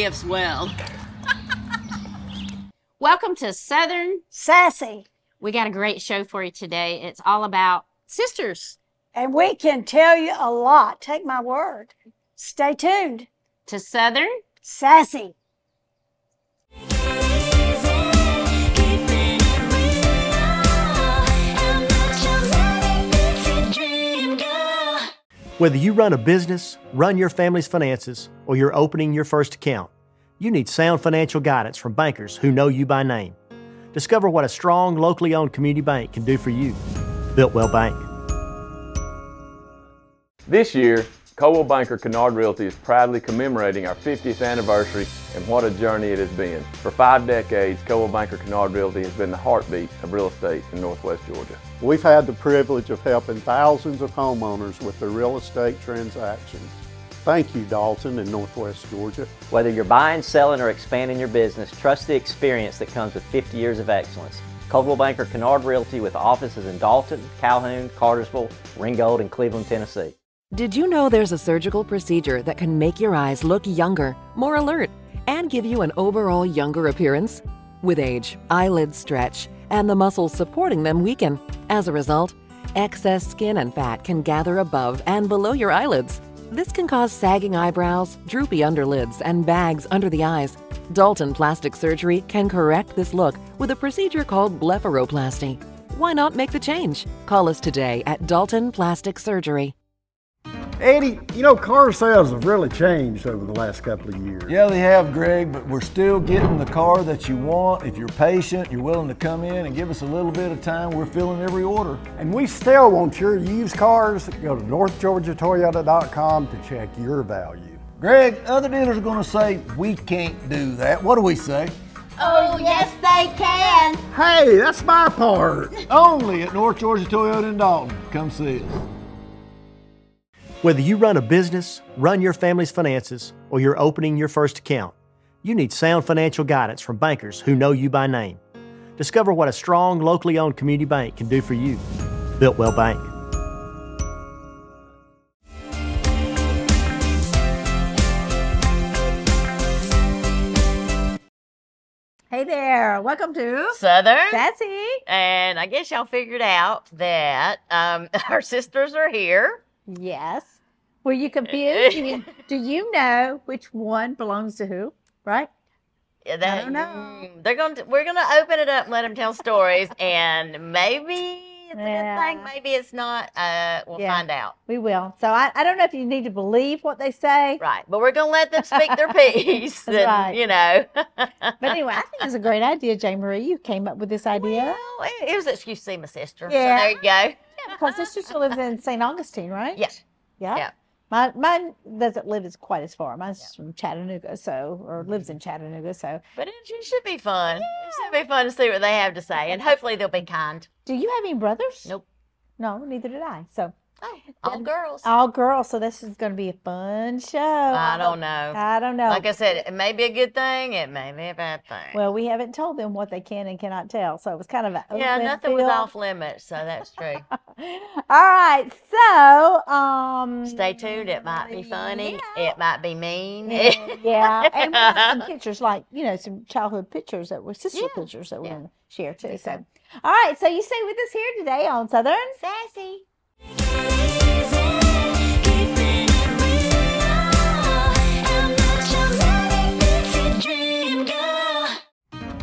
gifts well. Welcome to Southern Sassy. We got a great show for you today. It's all about sisters. And we can tell you a lot. Take my word. Stay tuned To Southern Sassy. Whether you run a business, run your family's finances, or you're opening your first account, you need sound financial guidance from bankers who know you by name. Discover what a strong, locally owned community bank can do for you. Builtwell Bank. This year, Coldwell Banker Kennard Realty is proudly commemorating our 50th anniversary, and what a journey it has been. For 5 decades, Coldwell Banker Kennard Realty has been the heartbeat of real estate in Northwest Georgia. We've had the privilege of helping thousands of homeowners with their real estate transactions. Thank you, Dalton and Northwest Georgia. Whether you're buying, selling, or expanding your business, trust the experience that comes with 50 years of excellence. Coldwell Banker Kennard Realty with offices in Dalton, Calhoun, Cartersville, Ringgold, and Cleveland, Tennessee. Did you know there's a surgical procedure that can make your eyes look younger, more alert, and give you an overall younger appearance? With age, eyelids stretch, and the muscles supporting them weaken. As a result, excess skin and fat can gather above and below your eyelids. This can cause sagging eyebrows, droopy underlids, and bags under the eyes. Dalton Plastic Surgery can correct this look with a procedure called blepharoplasty. Why not make the change? Call us today at Dalton Plastic Surgery. Eddie, you know, car sales have really changed over the last couple of years. Yeah, they have, Greg, but we're still getting the car that you want. If you're patient, you're willing to come in and give us a little bit of time, we're filling every order. And we still want your used cars. Go to northgeorgiatoyota.com to check your value. Greg, other dealers are going to say we can't do that. What do we say? Oh, yes, they can. Hey, that's my part. Only at North Georgia Toyota in Dalton. Come see us. Whether you run a business, run your family's finances, or you're opening your first account, you need sound financial guidance from bankers who know you by name. Discover what a strong, locally owned community bank can do for you. Builtwell Bank. Hey there. Welcome to Southern Sassy. And I guess y'all figured out that our sisters are here. Yes. Were you confused? Do you know which one belongs to who? Right? I don't know. We're gonna open it up and let them tell stories, and maybe it's a good thing, maybe it's not. We'll find out. We will. So I don't know if you need to believe what they say. Right, but we're gonna let them speak their piece. And, right. You know. But anyway, I think it's a great idea, Jane Marie. You came up with this idea. Well, it was an excuse to see my sister. Yeah. So there you go. Yeah, because this sister lives in St. Augustine, right? Yes. Yeah. Mine doesn't live quite as far. Mine's from Chattanooga, or lives in Chattanooga, so. But it should be fun. It should be fun to see what they have to say, and hopefully they'll be kind. Do you have any brothers? Nope. No, neither did I. So. Oh, all girls. All girls. So this is going to be a fun show. I don't know. I don't know. Like I said, it may be a good thing. It may be a bad thing. Well, we haven't told them what they can and cannot tell, so it was kind of an open nothing was field. off limits, so that's true. All right, so stay tuned. It might be funny. Yeah. It might be mean. Yeah, and we have some pictures, like some childhood pictures that were sister pictures that we're going to share too. Okay. So, all right, so you stay with us here today on Southern Sassy.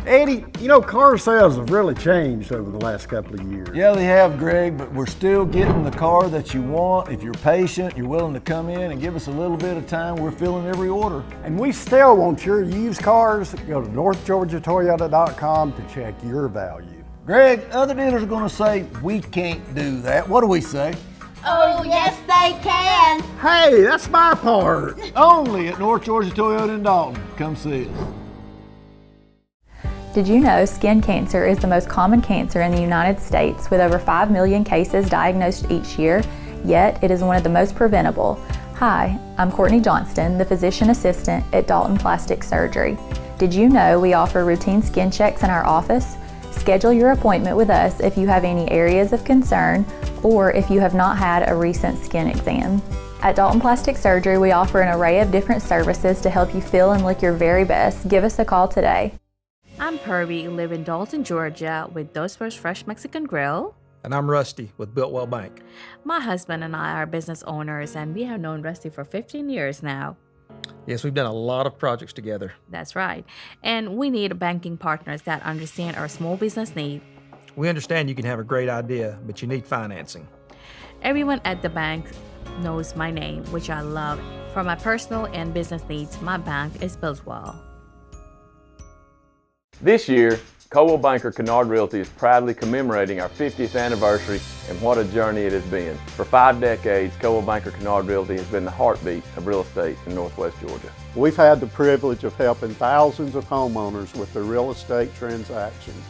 Eddie, you know, car sales have really changed over the last couple of years. Yeah, they have, Greg, but we're still getting the car that you want. If you're patient, you're willing to come in and give us a little bit of time, we're filling every order. And we still want your used cars. Go to northgeorgiatoyota.com to check your value. Greg, other dealers are going to say we can't do that. What do we say? Oh, yes, they can. Hey, that's my part. Only at North Georgia Toyota in Dalton. Come see us. Did you know skin cancer is the most common cancer in the United States, with over 5 million cases diagnosed each year, yet it is one of the most preventable? Hi, I'm Courtney Johnston, the physician assistant at Dalton Plastic Surgery. Did you know we offer routine skin checks in our office? Schedule your appointment with us if you have any areas of concern or if you have not had a recent skin exam. At Dalton Plastic Surgery, we offer an array of different services to help you feel and look your very best. Give us a call today. I'm Kirby, live in Dalton, Georgia with Dos First Fresh Mexican Grill. And I'm Rusty with Builtwell Bank. My husband and I are business owners, and we have known Rusty for 15 years now. Yes, we've done a lot of projects together. That's right. And we need banking partners that understand our small business need. We understand you can have a great idea, but you need financing. Everyone at the bank knows my name, which I love. For my personal and business needs, my bank is Builtwell. This year, Coldwell Banker Kennard Realty is proudly commemorating our 50th anniversary, and what a journey it has been. For 5 decades, Coldwell Banker Kennard Realty has been the heartbeat of real estate in Northwest Georgia. We've had the privilege of helping thousands of homeowners with their real estate transactions.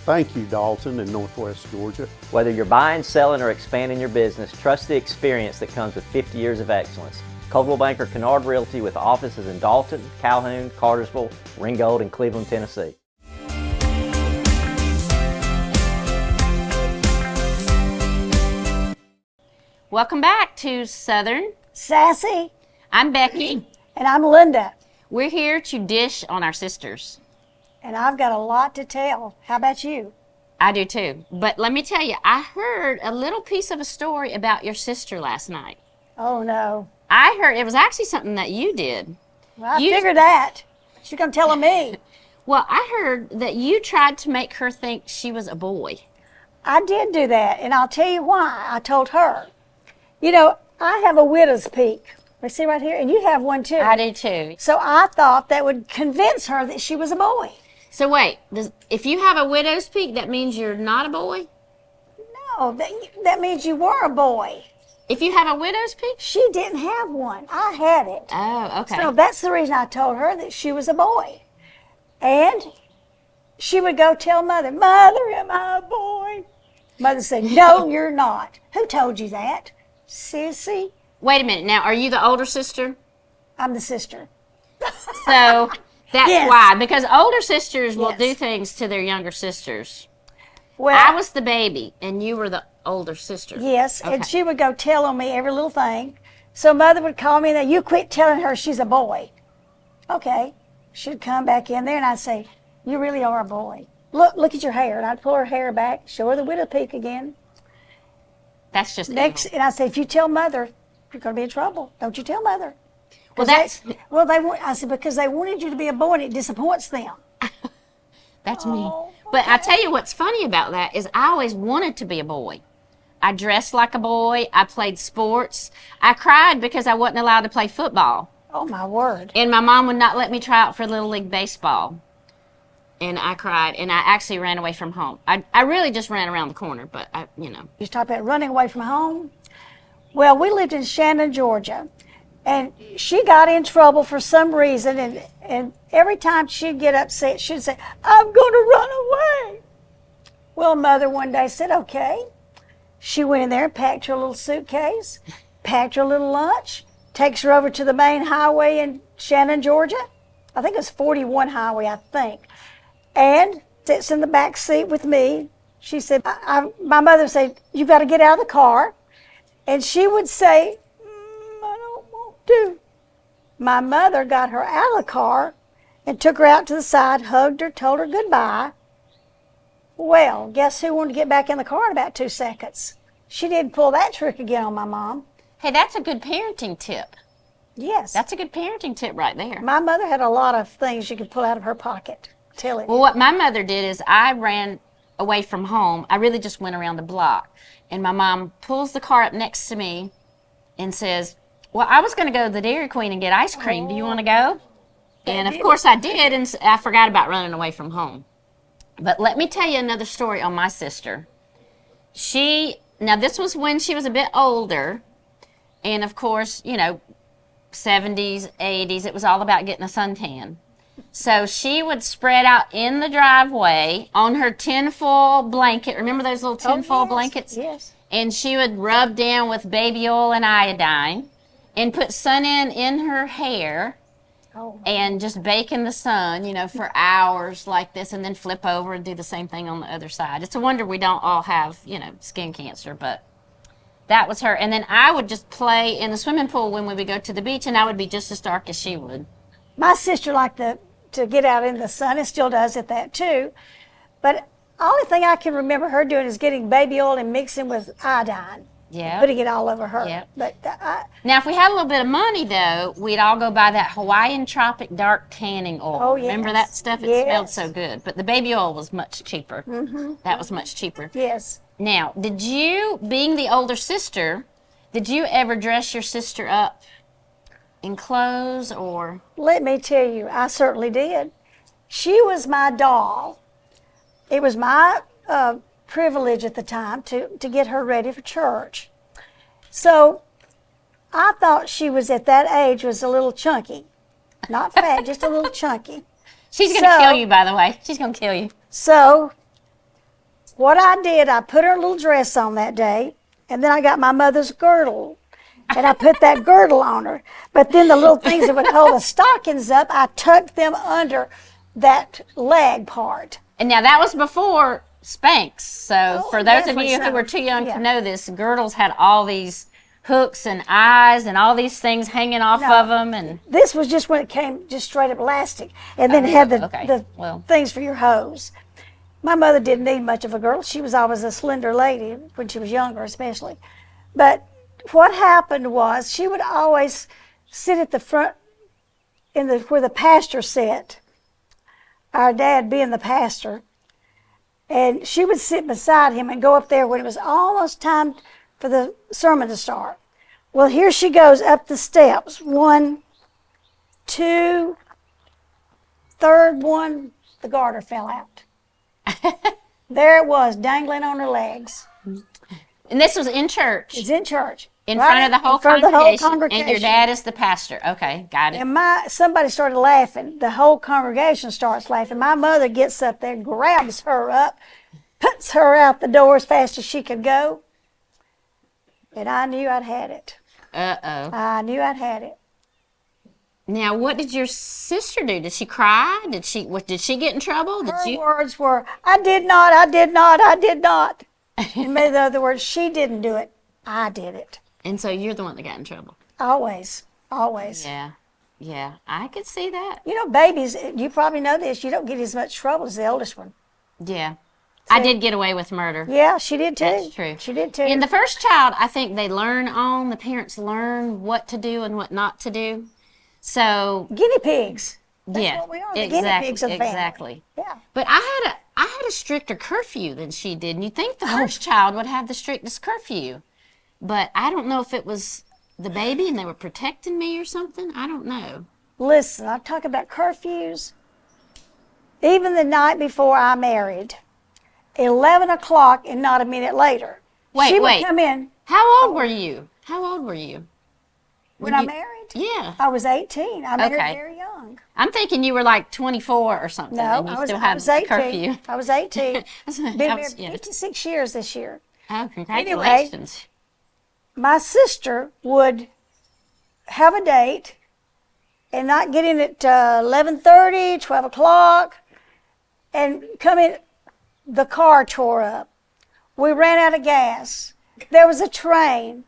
Thank you, Dalton and Northwest Georgia. Whether you're buying, selling, or expanding your business, trust the experience that comes with 50 years of excellence. Coldwell Banker Kennard Realty with offices in Dalton, Calhoun, Cartersville, Ringgold, and Cleveland, Tennessee. Welcome back to Southern Sassy. I'm Becky. And I'm Linda. We're here to dish on our sisters. And I've got a lot to tell. How about you? I do too. But let me tell you, I heard a little piece of a story about your sister last night. Oh, no. I heard it was actually something that you did. Well, I figured that. She's going to tell me. Well, I heard that you tried to make her think she was a boy. I did do that, and I'll tell you why. I told her. You know, I have a widow's peak. Let's see right here, and you have one too. I do too. So I thought that would convince her that she was a boy. So wait, if you have a widow's peak, that means you're not a boy? No, that means you were a boy. If you have a widow's peak? She didn't have one. I had it. Oh, okay. So that's the reason I told her that she was a boy. And she would go tell Mother, Mother, am I a boy? Mother said, no, you're not. Who told you that? Sissy? Wait a minute. Now, are you the older sister? I'm the sister. So that's yes. why. Because older sisters will do things to their younger sisters. Well, I was the baby, and you were the older sister. Yes, okay. And she would go tell on me every little thing. So Mother would call me and you quit telling her she's a boy. Okay. She'd come back in there and I'd say, you really are a boy. Look at your hair. And I'd pull her hair back, show her the widow peak again. That's just next. evil. And I say, if you tell Mother, you're going to be in trouble. Don't you tell Mother. Well, that's... I said, because they wanted you to be a boy and it disappoints them. That's me. But I tell you what's funny about that is I always wanted to be a boy. I dressed like a boy. I played sports. I cried because I wasn't allowed to play football. Oh, my word. And my mom would not let me try out for Little League Baseball. And I cried, and I actually ran away from home. I really just ran around the corner, but, you know. You talk about running away from home? Well, we lived in Shannon, Georgia, and she got in trouble for some reason, and every time she'd get upset, she'd say, I'm going to run away. Well, Mother one day said, okay. She went in there and packed her little suitcase, packed her little lunch, takes her over to the main highway in Shannon, Georgia. I think it was 41 highway, I think. And sits in the back seat with me. She said, my mother said, you've got to get out of the car. And she would say, I don't want to. My mother got her out of the car and took her out to the side, hugged her, told her goodbye. Well, guess who wanted to get back in the car in about 2 seconds? She didn't pull that trick again on my mom. Hey, that's a good parenting tip. Yes. That's a good parenting tip right there. My mother had a lot of things you could pull out of her pocket. Tell it. Well, what my mother did is I ran away from home. I really just went around the block. And my mom pulls the car up next to me and says, well, I was going to go to the Dairy Queen and get ice cream. Do you want to go? And of course I did, and I forgot about running away from home. But let me tell you another story on my sister. Now this was when she was a bit older. And of course, you know, 70s, 80s, it was all about getting a suntan. So she would spread out in the driveway on her tinfoil blanket. Remember those little tinfoil blankets? Yes. And she would rub down with baby oil and iodine and put Sun-In in her hair and just bake in the sun, you know, for hours like this, and then flip over and do the same thing on the other side. It's a wonder we don't all have, you know, skin cancer, but That was her. And then I would just play in the swimming pool when we would go to the beach, and I would be just as dark as she would. My sister liked to get out in the sun and still does at that too. But the only thing I can remember her doing is getting baby oil and mixing with iodine. Yeah. Putting it all over her. Yep. But now, if we had a little bit of money, though, we'd all go buy that Hawaiian Tropic Dark Tanning Oil. Oh, yes. Remember that stuff? It smelled so good. But the baby oil was much cheaper. Mm-hmm. That was much cheaper. Yes. Now, did you, being the older sister, did you ever dress your sister up in clothes or? Let me tell you, I certainly did. She was my doll. It was my privilege at the time to get her ready for church. So I thought she was at that age was a little chunky. Not fat, just a little chunky. She's going to kill you, by the way. She's going to kill you. So what I did, I put her little dress on that day, and then I got my mother's girdle, and I put that girdle on her. But then the little things that would hold the stockings up, I tucked them under that leg part. And now that was before Spanx. So for those of you so. who were too young to know this, girdles had all these hooks and eyes and all these things hanging off of them. And this was just when it came just straight up elastic, and then it had the things for your hose. My mother didn't need much of a girdle. She was always a slender lady when she was younger, especially. But what happened was she would always sit at the front where the pastor sat. Our dad being the pastor. And she would sit beside him and go up there when it was almost time for the sermon to start. Well, here she goes up the steps. 1, 2, third one, the garter fell out. There it was, dangling on her legs. And this was in church? It's in church. In front of the whole congregation. And your dad is the pastor. Okay, got it. And somebody started laughing. The whole congregation starts laughing. My mother gets up there, grabs her up, puts her out the door as fast as she could go. And I knew I'd had it. Uh-oh. I knew I'd had it. Now, what did your sister do? Did she cry? Did she get in trouble? Her words were, I did not, I did not, I did not. In other words, she didn't do it. I did it. And so you're the one that got in trouble. Always, always. Yeah, I could see that. You know, babies, you probably know this, you don't get as much trouble as the oldest one. Yeah. I did get away with murder. Yeah, she did too. That's true. She did too. In the first child, I think the parents learn what to do and what not to do. So guinea pigs. That's what we are, the guinea pigs of the family. Exactly. Yeah. But I had a stricter curfew than she did. And you'd think the first child would have the strictest curfew. But I don't know if it was the baby and they were protecting me or something. I don't know. Listen, I'm talking about curfews. Even the night before I married, 11 o'clock and not a minute later. She would come in. How old were you? When I married? Yeah. I was 18. I married very young. I'm thinking you were like 24 or something. No, and you still had the 18. Curfew. I was 18. Been married 56 years this year. Oh, congratulations. Anyway, my sister would have a date and not get in at 11:30, 12 o'clock, and come in. The car tore up. We ran out of gas. There was a train.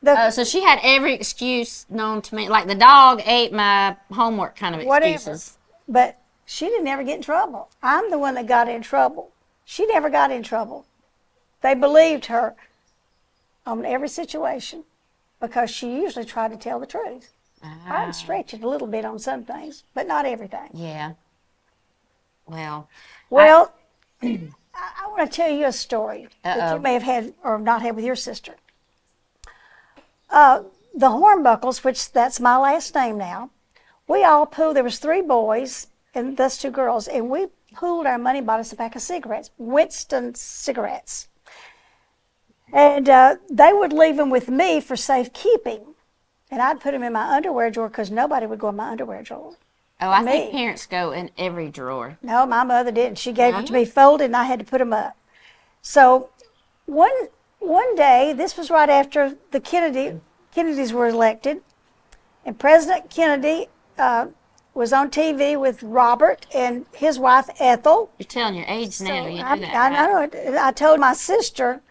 So she had every excuse known to me, like the dog ate my homework kind of excuses. Whatever. But she didn't ever get in trouble. I'm the one that got in trouble. She never got in trouble. They believed her on every situation because she usually tried to tell the truth. I'd stretch it a little bit on some things, but not everything. Yeah. Well, I want to tell you a story that you may have had or not had with your sister. The Hornbuckles, which that's my last name now, we all pooled. There was 3 boys and thus 2 girls, and we pooled our money, bought us a pack of cigarettes, Winston cigarettes. And they would leave them with me for safekeeping. And I'd put them in my underwear drawer because nobody would go in my underwear drawer. Oh, I think parents go in every drawer. No, my mother didn't. She gave them to me folded, and I had to put them up. So one day, this was right after the Kennedys were elected, and President Kennedy was on TV with Robert and his wife Ethel. You're telling your age now. You I know. I told my sister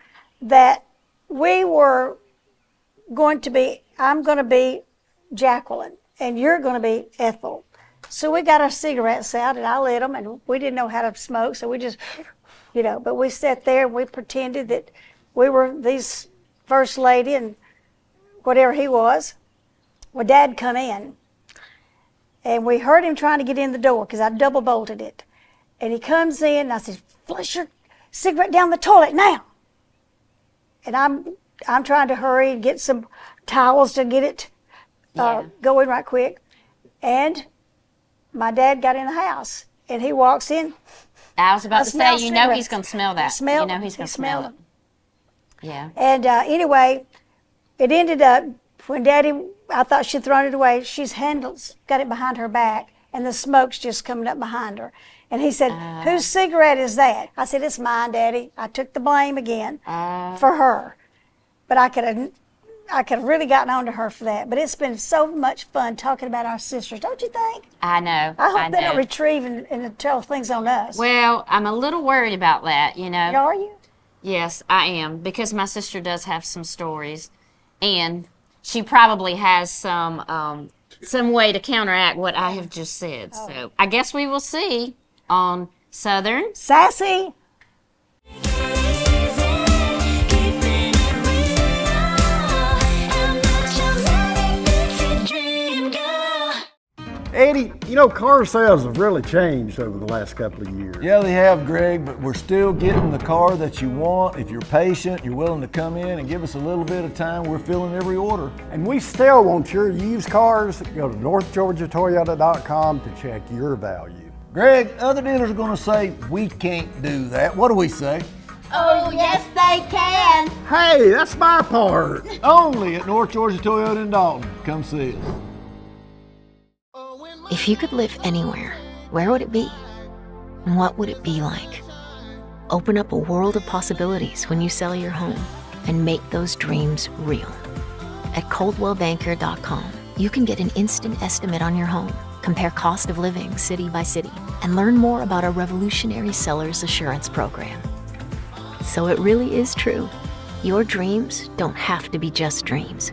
that we were going to be, I'm going to be Jacqueline, and you're going to be Ethel. So we got our cigarettes out, and I lit them, and we didn't know how to smoke, so we just, you know, but we sat there and we pretended that we were these first lady and whatever he was. Well, Dad come in, and we heard him trying to get in the door because I double bolted it. And he comes in, and I said, "Flush your cigarette down the toilet now." And I'm trying to hurry and get some towels to get it going right quick. And my dad got in the house, and he walks in. I was about to say, you know he's going to smell that. You know he's going to smell it. Yeah. And anyway, it ended up when Daddy, I thought she'd thrown it away. She's got it behind her back, and the smoke's just coming up behind her. And he said, "Whose cigarette is that?" I said, "It's mine, Daddy." I took the blame again for her. But I could have really gotten on to her for that. But it's been so much fun talking about our sisters, don't you think? I know. I hope they don't retrieve and tell things on us. Well, I'm a little worried about that, you know. Are you? Yes, I am, because my sister does have some stories, and she probably has some way to counteract what I have just said. So I guess we will see on Southern Sassy. Eddie, you know, car sales have really changed over the last couple of years. Yeah, they have, Greg, but we're still getting the car that you want. If you're patient, you're willing to come in and give us a little bit of time, we're filling every order. And we still want your used cars. Go to NorthGeorgiaToyota.com to check your value. Greg, other dealers are going to say, we can't do that. What do we say? Oh, yes, they can. Hey, that's my part. Only at North Georgia Toyota in Dalton. Come see us. If you could live anywhere, where would it be? And what would it be like? Open up a world of possibilities when you sell your home and make those dreams real. At ColdwellBanker.com, you can get an instant estimate on your home, compare cost of living city by city, and learn more about our revolutionary seller's assurance program. So it really is true. Your dreams don't have to be just dreams.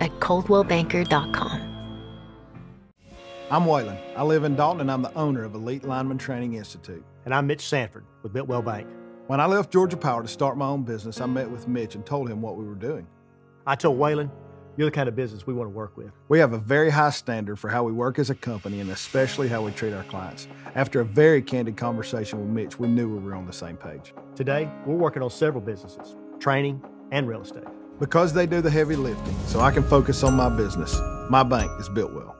At ColdwellBanker.com. I'm Waylon. I live in Dalton, and I'm the owner of Elite Lineman Training Institute. And I'm Mitch Sanford with Biltwell Bank. When I left Georgia Power to start my own business, I met with Mitch and told him what we were doing. I told Waylon, you're the kind of business we want to work with. We have a very high standard for how we work as a company and especially how we treat our clients. After a very candid conversation with Mitch, we knew we were on the same page. Today, we're working on several businesses, training and real estate. Because they do the heavy lifting, so I can focus on my business. My bank is built well.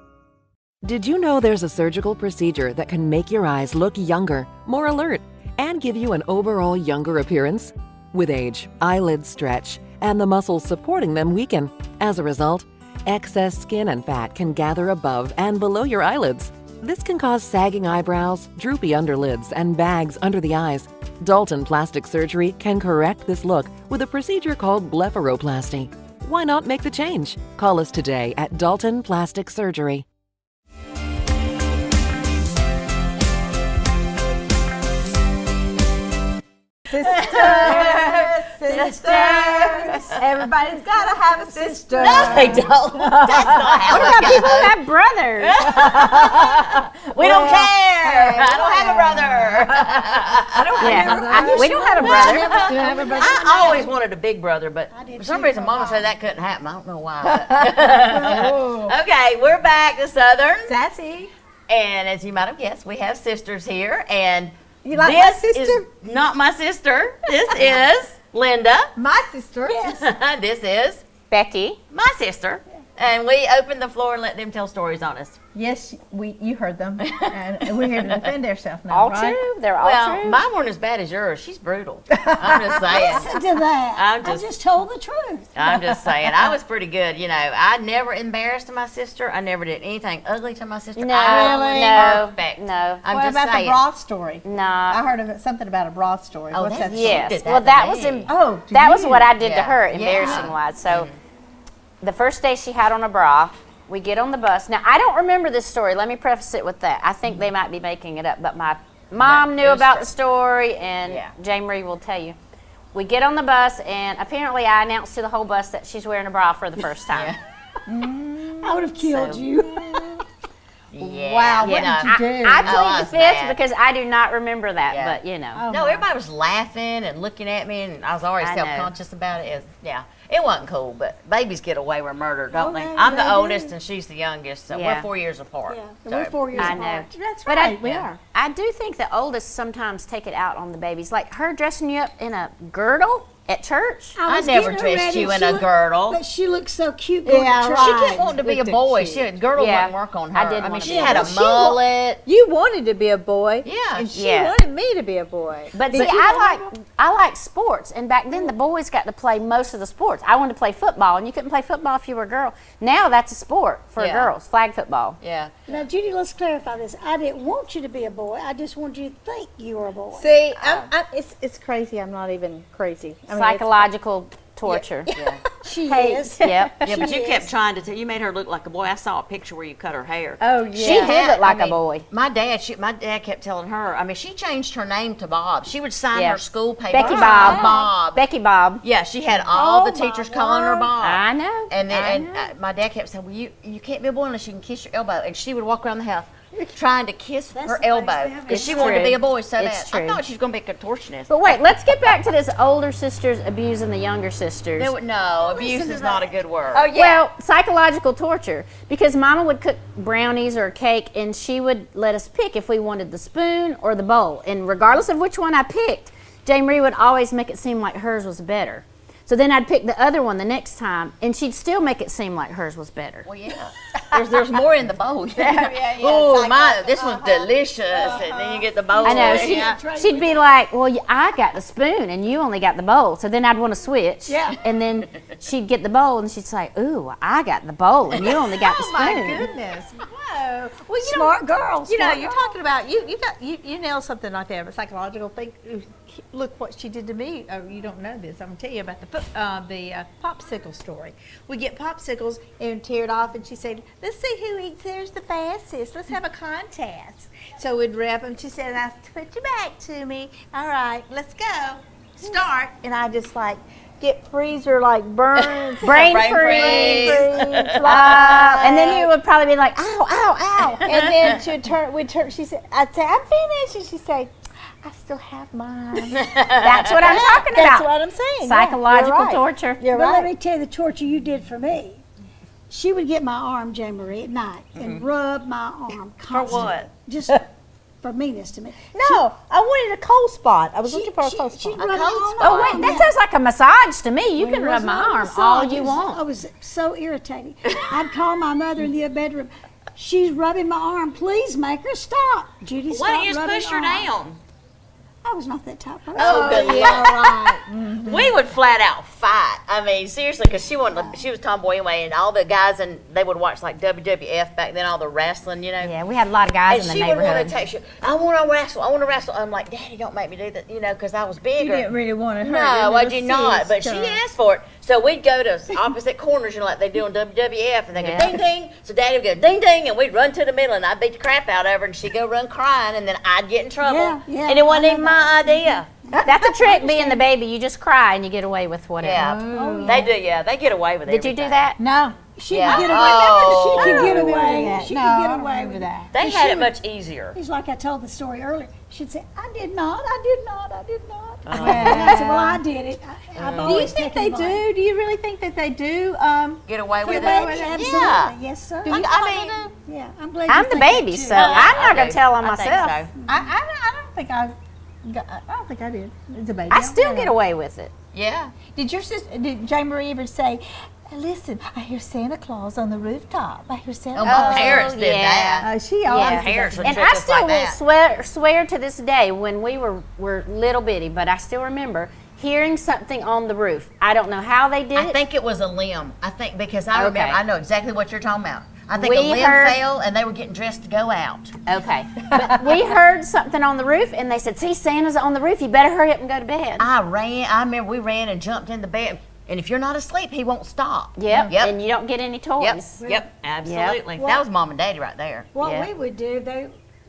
Did you know there's a surgical procedure that can make your eyes look younger, more alert, and give you an overall younger appearance? With age, eyelids stretch, and the muscles supporting them weaken. As a result, excess skin and fat can gather above and below your eyelids. This can cause sagging eyebrows, droopy underlids, and bags under the eyes. Dalton Plastic Surgery can correct this look with a procedure called blepharoplasty. Why not make the change? Call us today at Dalton Plastic Surgery. Sisters. Everybody's got to have a sister. No, they don't. That's not how What about people who have brothers? We don't care. I don't have a brother. We don't have a brother. I always wanted a big brother, but for some reason Mama said that couldn't happen. I don't know why. Okay, we're back to Southern Sassy. And as you might have guessed, we have sisters here. And you like this my sister? Is not my sister. This is Linda. My sister. Yes. This is Becky. My sister. And we open the floor and let them tell stories on us. Yes, you heard them, and we're here to defend ourselves now, All right? true. They're all true. Mine weren't as bad as yours. She's brutal. I'm just saying. Listen to that. I just told the truth. I'm just saying. I was pretty good. You know, I never embarrassed my sister. I never did anything ugly to my sister. No, I was perfect. No. I'm what just about saying. the broth story? No. I heard of something about a broth story. Oh, What's that story? Yes. Well, that was that was what I did to her, embarrassing wise. So, the first day she had on a bra. We get on the bus. Now, I don't remember this story. Let me preface it with that. I think they might be making it up, but my mom knew about the story, and Jay Marie will tell you. we get on the bus, and apparently I announced to the whole bus that she's wearing a bra for the first time. I would have killed you. Yeah. Wow, what did you do? I plead the fifth because I do not remember that, but you know. No, everybody was laughing and looking at me, and I was already self-conscious about it. It wasn't cool, but babies get away with murder, don't they? I'm the oldest, and she's the youngest, so we're 4 years apart. Yeah, we're 4 years apart. I know. That's But right, we are. I do think the oldest sometimes take it out on the babies. Like her dressing you up in a girdle at church. I never dressed you in a girdle. But she looked so cute. Yeah, church. She kept wanting to be a boy. Girdle wouldn't work on her. I mean, she had a mullet. You wanted to be a boy. Yeah. And she wanted me to be a boy. But see, I like sports, and back then the boys got to play most of the sports. I wanted to play football, and you couldn't play football if you were a girl. Now that's a sport for girls, flag football. Yeah. Now, Judy, let's clarify this. I didn't want you to be a boy. I just wanted you to think you were a boy. See, it's crazy. I'm not even crazy. I mean, psychological torture. Yeah. She is. Yep. Yeah, but you kept trying to you made her look like a boy. I saw a picture where you cut her hair. Oh, yeah. She did look like a boy. My dad kept telling her, I mean, she changed her name to Bob. She would sign her school papers. Becky Bob. Bob. Becky Bob. Yeah, she had all the teachers calling her Bob. I know. And then my dad kept saying, well, you can't be a boy unless you can kiss your elbow. And she would walk around the house trying to kiss her elbow because she wanted to be a boy so bad. I thought she was going to be a contortionist. But wait, let's get back to this older sisters abusing the younger sisters. No, abuse is not a good word. Oh, yeah. Well, psychological torture, because Mama would cook brownies or a cake, and she would let us pick if we wanted the spoon or the bowl. And regardless of which one I picked, Jane Marie would always make it seem like hers was better. So then I'd pick the other one the next time, and she'd still make it seem like hers was better. Well, yeah. There's more in the bowl. Oh, this one's delicious. And then you get the bowl. I know. She'd be like, well, I got the spoon, and you only got the bowl. So then I'd want to switch. Yeah. And then she'd get the bowl, and she'd say, ooh, I got the bowl, and you only got the spoon. Oh, my goodness. Whoa. Well, Smart girl. You know, you're talking about, you nailed something right there, a psychological thing. Look what she did to me. Oh, you don't know this. I'm going to tell you about the popsicle story. We get popsicles and tear it off, and she said, let's see who eats theirs the fastest. Let's have a contest. So we'd wrap them. She said, now put your back to me. All right, let's go. Start. And I just get freezer burns. Brain freeze. And then you would probably be like, ow, ow, ow. And then we'd turn, she said, I'd say, I'm finished. And she'd say, I still have mine. That's what I'm talking about. That's what I'm saying. Psychological torture. But let me tell you the torture you did for me. She would get my arm, Jane Marie, at night and rub my arm constantly. For what? Just for meanness to me. No, I wanted a cold spot. I was looking for a cold spot. Oh, wait, that sounds like a massage to me. You can rub my arm all you want. I was so irritating. I'd call my mother in the bedroom. She's rubbing my arm. Please make her stop. Judy, stop Why don't you just rubbing push her arm. down? I was not that type of person. Oh, good. Yeah, right. We would flat out fight. I mean, seriously, because she was tomboy anyway, and all the guys, and they would watch WWF back then, all the wrestling, you know. Yeah, we had a lot of guys in the neighborhood. And she would want to text you, I want to wrestle. I'm like, Daddy, don't make me do that, because I was bigger. You didn't really want to hurt No, I did not, but she asked for it. So we'd go to opposite corners, like they do on WWF, and they go ding, ding. So Daddy would go ding, ding, and we'd run to the middle, and I'd beat the crap out of her, and she'd go run crying, and then I'd get in trouble. Yeah, and it wasn't even my idea. That's a trick, being the baby. You just cry and you get away with whatever. Yeah, they do. Yeah, they get away with it. Did you do that? No. She could get away. She could get away. She could get away with that. They had it much easier. It's like I told the story earlier. She'd say, I did not. And I said, well, I did it. I've Do you always think taken they the blame. do? Do you really think that they do? Get away with it? Absolutely. Yeah. Yes, sir. Yeah, I'm glad I'm you the think that baby, too. so I'm not going to tell on I think myself. so. I don't think I did. As a baby. I still get away with it. Yeah. Did Jane Marie ever say, listen, I hear Santa Claus on the rooftop. I hear Santa Oh, Claus. my parents did that. She always My parents would And trick I us still like will that. swear to this day, when we were little bitty, but I still remember hearing something on the roof. I don't know how they did it. I think it was a limb. I think because I Okay. remember, I know exactly what you're talking about. I think We a limb heard- fell and they were getting dressed to go out. Okay. But we heard something on the roof, and they said, see, Santa's on the roof. You better hurry up and go to bed. I remember we ran and jumped in the bed. And if you're not asleep, he won't stop. Yep. And you don't get any toys. Yep. Absolutely. That was Mom and Daddy right there. What we would do,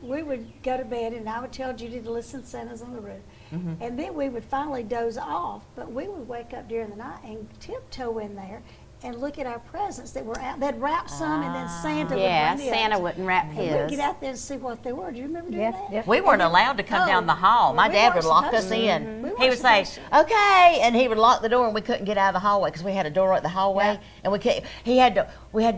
we would go to bed, and I would tell Judy to listen to Santa's on the roof. And then we would finally doze off, but we would wake up during the night and tiptoe in there and look at our presents that were out. They'd wrap some, and then Santa would bring the Santa others. wouldn't wrap And his. we'd get out there and see what they were. Do you remember doing that? We weren't allowed to come down the hall. My dad would lock us in. He would say, "Okay," and he would lock the door, and we couldn't get out of the hallway because we had a door at the hallway, and we couldn't. We had to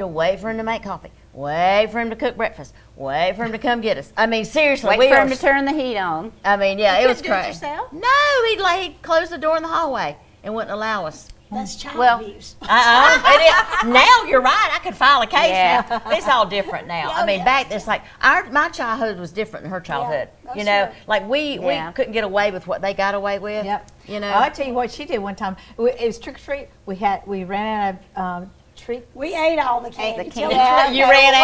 wait for him to make coffee, wait for him to cook breakfast, wait for him to come get us. I mean, seriously, Wait for him to turn the heat on. I mean, yeah, it was couldn't do it crazy. yourself? No, he'd close the door in the hallway and wouldn't allow us. That's child abuse. Now you're right. I could file a case Yeah. now. It's all different now. I mean, back it's like my childhood was different than her childhood. You know, like we couldn't get away with what they got away with. Yep. You know. I'll tell you what she did one time. It was trick or treat. We ran out of treat. We ate all the candy. You ran out. You ran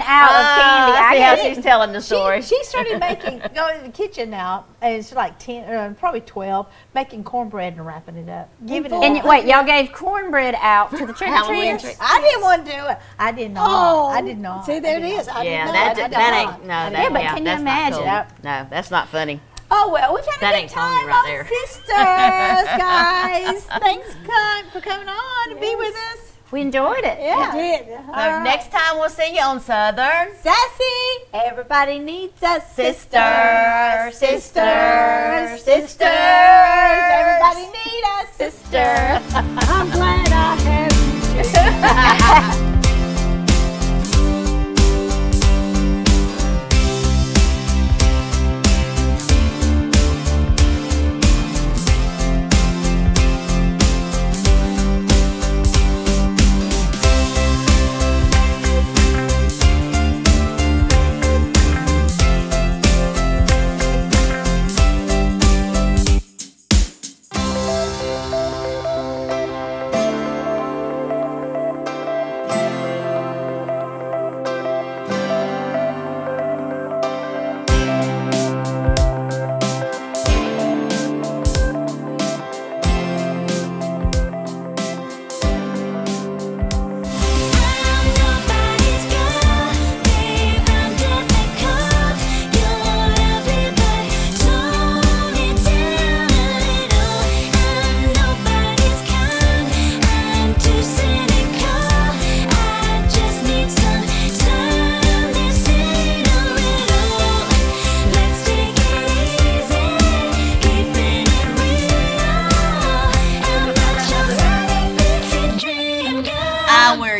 out of candy. I see how she's telling the story. She started going to the kitchen now, and it's like 10, probably 12, making cornbread and wrapping it up. Giving it. And wait, y'all gave cornbread out to the trick-or-treaters? I didn't want to do it. I did not. Oh, I did not. See, there it is. I did not. that ain't but can you that's not imagine? cool. No, that's not funny. Oh, well, we've had That a ain't good Tony time right on there. Sisters, guys. Thanks for coming on to be with us. We enjoyed it. Yeah. We did. So next time we'll see you on Southern Sassy. Everybody needs a Sister. Sisters. Everybody need a sister. I'm glad I have you.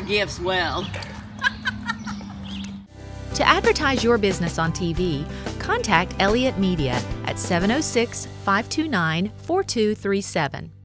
Gifts well. To advertise your business on TV, contact Elliott Media at 706-529-4237.